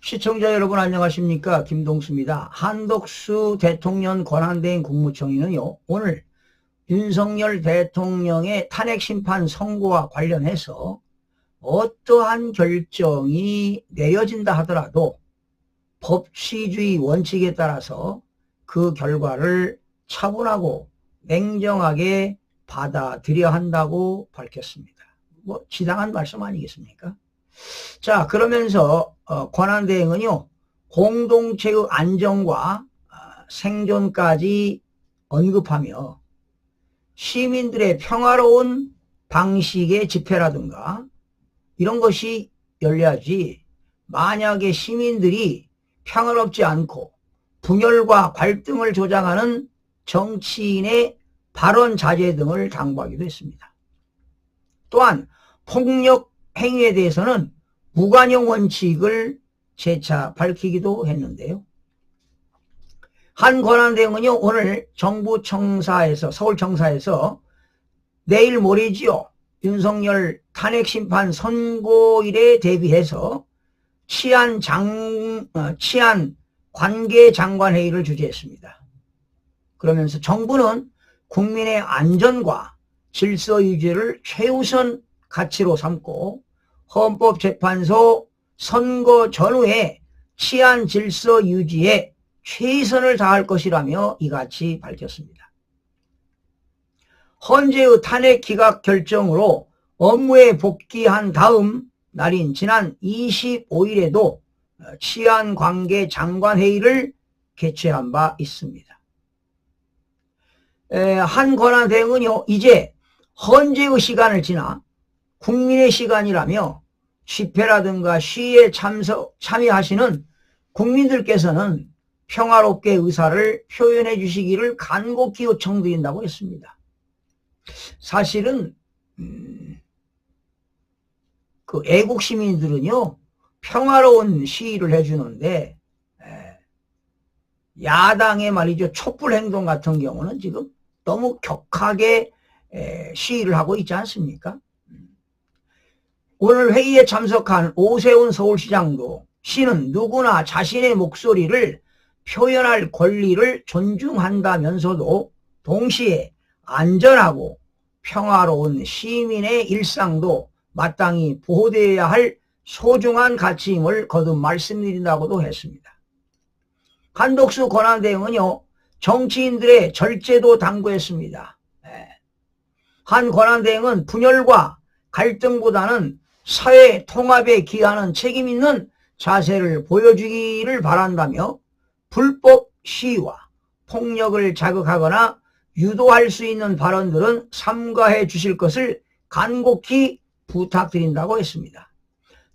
시청자 여러분 안녕하십니까? 김동수입니다. 한덕수 대통령 권한대행 국무총리는요, 오늘 윤석열 대통령의 탄핵심판 선고와 관련해서 어떠한 결정이 내려진다 하더라도 법치주의 원칙에 따라서 그 결과를 차분하고 냉정하게 받아들여야 한다고 밝혔습니다. 뭐 지당한 말씀 아니겠습니까? 자, 그러면서 권한대행은요, 공동체의 안정과 생존까지 언급하며 시민들의 평화로운 방식의 집회라든가 이런 것이 열려야지, 만약에 시민들이 평화롭지 않고 분열과 갈등을 조장하는 정치인의 발언 자제 등을 당부하기도 했습니다. 또한 폭력 행위에 대해서는 무관용 원칙을 재차 밝히기도 했는데요. 한 권한대행은요, 오늘 정부 청사에서, 서울청사에서 내일 모레지요, 윤석열 탄핵심판 선고일에 대비해서 치안 관계장관회의를 주재했습니다. 그러면서 정부는 국민의 안전과 질서 유지를 최우선 가치로 삼고 헌법재판소 선거 전후에 치안 질서 유지에 최선을 다할 것이라며 이같이 밝혔습니다. 헌재의 탄핵 기각 결정으로 업무에 복귀한 다음 날인 지난 25일에도 치안관계장관회의를 개최한 바 있습니다. 한 권한대행은요, 이제 헌재의 시간을 지나 국민의 시간이라며 집회라든가 시위에 참여하시는 국민들께서는 평화롭게 의사를 표현해 주시기를 간곡히 요청드린다고 했습니다. 사실은 그 애국 시민들은요, 평화로운 시위를 해주는데 야당의 말이죠, 촛불 행동 같은 경우는 지금 너무 격하게 시위를 하고 있지 않습니까? 오늘 회의에 참석한 오세훈 서울시장도 시는 누구나 자신의 목소리를 표현할 권리를 존중한다면서도 동시에 안전하고 평화로운 시민의 일상도 마땅히 보호되어야 할 소중한 가치임을 거듭 말씀드린다고도 했습니다. 한덕수 권한대행은요, 정치인들의 절제도 당부했습니다. 한 권한대행은 분열과 갈등보다는 사회 통합에 기하는 책임 있는 자세를 보여주기를 바란다며 불법 시위와 폭력을 자극하거나 유도할 수 있는 발언들은 삼가해 주실 것을 간곡히 부탁드린다고 했습니다.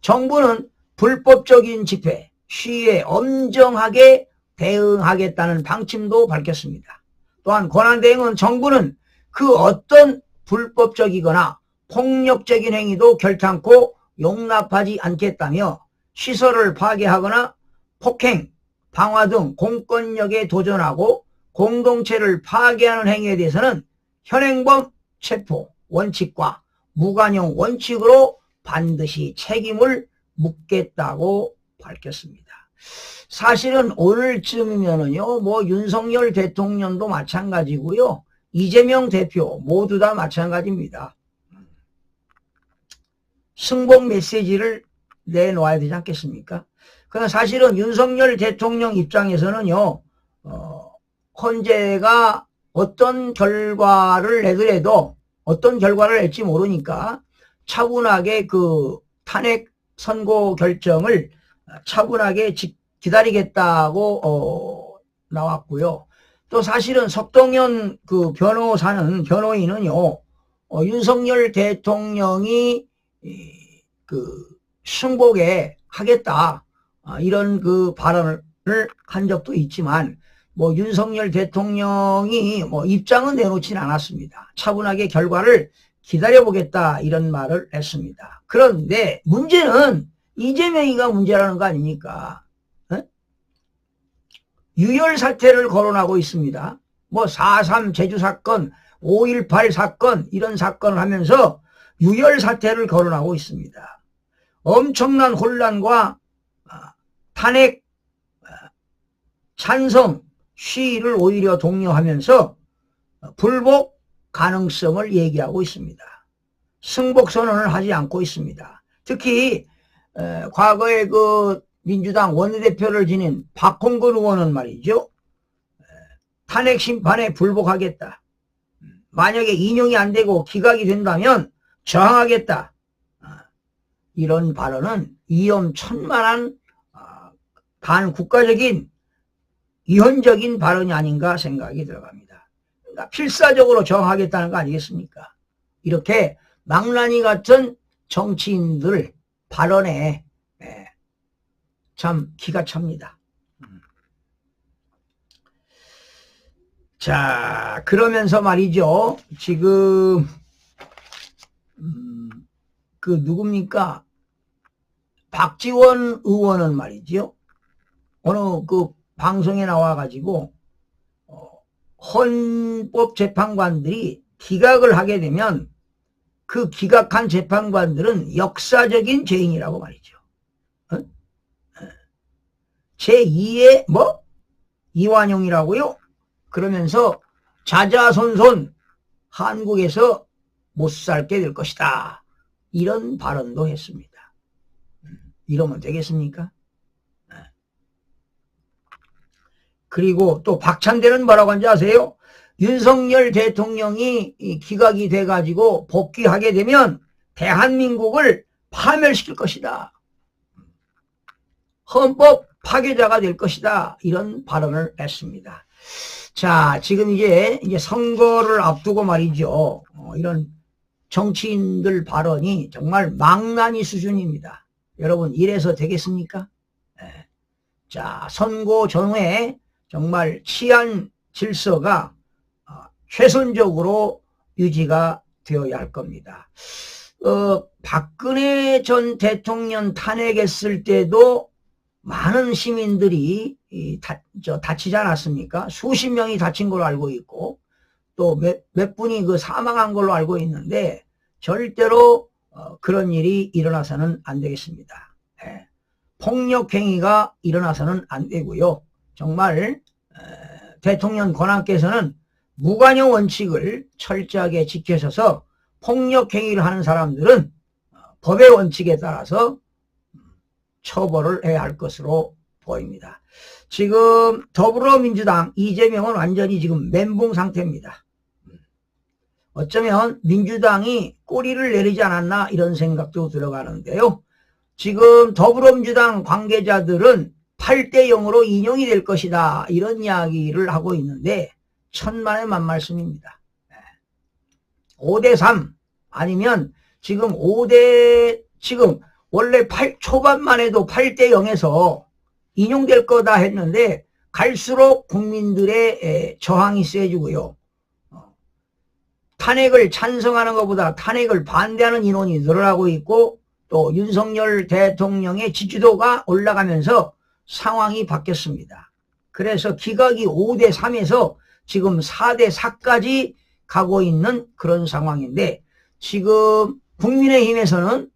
정부는 불법적인 집회, 시위에 엄정하게 대응하겠다는 방침도 밝혔습니다. 또한 권한대행은 정부는 그 어떤 불법적이거나 폭력적인 행위도 결탄코 용납하지 않겠다며 시설을 파괴하거나 폭행, 방화 등 공권력에 도전하고 공동체를 파괴하는 행위에 대해서는 현행범 체포 원칙과 무관용 원칙으로 반드시 책임을 묻겠다고 밝혔습니다. 사실은 오늘쯤이면은요, 뭐 윤석열 대통령도 마찬가지고요, 이재명 대표 모두 다 마찬가지입니다. 승복 메시지를 내놓아야 되지 않겠습니까? 그러나 사실은 윤석열 대통령 입장에서는요, 헌재가 어떤 결과를 내더라도 어떤 결과를 낼지 모르니까 차분하게 그 탄핵 선고 결정을 차분하게 기다리겠다고 나왔고요. 또 사실은 석동현 그 변호인은요, 윤석열 대통령이 그 승복에 하겠다 이런 그 발언을 한 적도 있지만, 뭐 윤석열 대통령이 뭐 입장은 내놓지는 않았습니다. 차분하게 결과를 기다려보겠다 이런 말을 했습니다. 그런데 문제는 이재명이가 문제라는 거 아닙니까? 유혈 사태를 거론하고 있습니다. 뭐 4.3 제주 사건, 5.18 사건 이런 사건을 하면서 유혈 사태를 거론하고 있습니다. 엄청난 혼란과 탄핵 찬성 시위를 오히려 독려하면서 불복 가능성을 얘기하고 있습니다. 승복 선언을 하지 않고 있습니다. 특히 과거에 그 민주당 원내대표를 지닌 박홍근 의원은 말이죠. 탄핵 심판에 불복하겠다. 만약에 인용이 안 되고 기각이 된다면 저항하겠다. 이런 발언은 위험천만한 반국가적인 위헌적인 발언이 아닌가 생각이 들어갑니다. 그러니까 필사적으로 저항하겠다는 거 아니겠습니까? 이렇게 망나니 같은 정치인들 발언에 참 기가 찹니다. 자, 그러면서 말이죠. 지금 그 누굽니까? 박지원 의원은 말이죠. 어느 그 방송에 나와가지고 헌법재판관들이 기각을 하게 되면 그 기각한 재판관들은 역사적인 죄인이라고 말이죠. 제2의 이완용이라고요? 그러면서 자자손손 한국에서 못 살게 될 것이다. 이런 발언도 했습니다. 이러면 되겠습니까? 그리고 또 박찬대는 뭐라고 하는지 아세요? 윤석열 대통령이 기각이 돼가지고 복귀하게 되면 대한민국을 파멸시킬 것이다. 헌법 파괴자가 될 것이다. 이런 발언을 했습니다. 자, 지금 이제 선거를 앞두고 말이죠. 이런 정치인들 발언이 정말 망나니 수준입니다. 여러분, 이래서 되겠습니까? 네. 자, 선거 전후에 정말 치안 질서가 최선적으로 유지가 되어야 할 겁니다. 박근혜 전 대통령 탄핵했을 때도 많은 시민들이 다치지 않았습니까? 수십 명이 다친 걸로 알고 있고 또 몇 분이 그 사망한 걸로 알고 있는데 절대로 그런 일이 일어나서는 안 되겠습니다. 네. 폭력행위가 일어나서는 안 되고요. 정말 대통령 권한께서는 무관용 원칙을 철저하게 지켜셔서 폭력행위를 하는 사람들은 법의 원칙에 따라서 처벌을 해야 할 것으로 보입니다. 지금 더불어민주당 이재명은 완전히 지금 멘붕 상태입니다. 어쩌면 민주당이 꼬리를 내리지 않았나 이런 생각도 들어가는데요. 지금 더불어민주당 관계자들은 8대 0으로 인용이 될 것이다 이런 이야기를 하고 있는데 천만의 만말씀입니다. 5대 3 아니면 지금 지금 원래 초반만 해도 8대 0에서 인용될 거다 했는데 갈수록 국민들의 저항이 세지고요. 탄핵을 찬성하는 것보다 탄핵을 반대하는 인원이 늘어나고 있고 또 윤석열 대통령의 지지도가 올라가면서 상황이 바뀌었습니다. 그래서 기각이 5대 3에서 지금 4대 4까지 가고 있는 그런 상황인데 지금 국민의힘에서는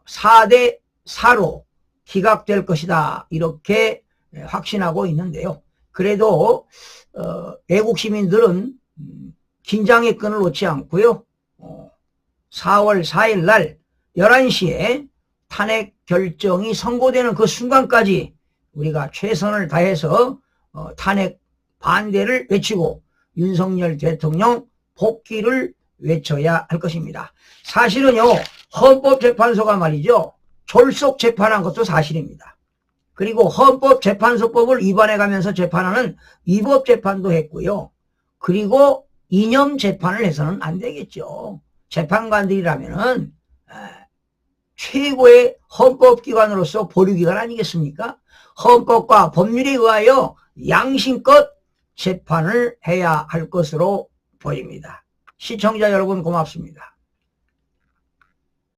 4대 4로 기각될 것이다 이렇게 확신하고 있는데요. 그래도 애국 시민들은 긴장의 끈을 놓지 않고요. 4월 4일 날 11시에 탄핵 결정이 선고되는 그 순간까지 우리가 최선을 다해서 탄핵 반대를 외치고 윤석열 대통령 복귀를 외쳐야 할 것입니다. 사실은요, 헌법재판소가 말이죠, 졸속 재판한 것도 사실입니다. 그리고 헌법재판소법을 위반해 가면서 재판하는 위법재판도 했고요. 그리고 이념 재판을 해서는 안 되겠죠. 재판관들이라면은 최고의 헌법기관으로서 보류기관 아니겠습니까? 헌법과 법률에 의하여 양심껏 재판을 해야 할 것으로 보입니다. 시청자 여러분 고맙습니다.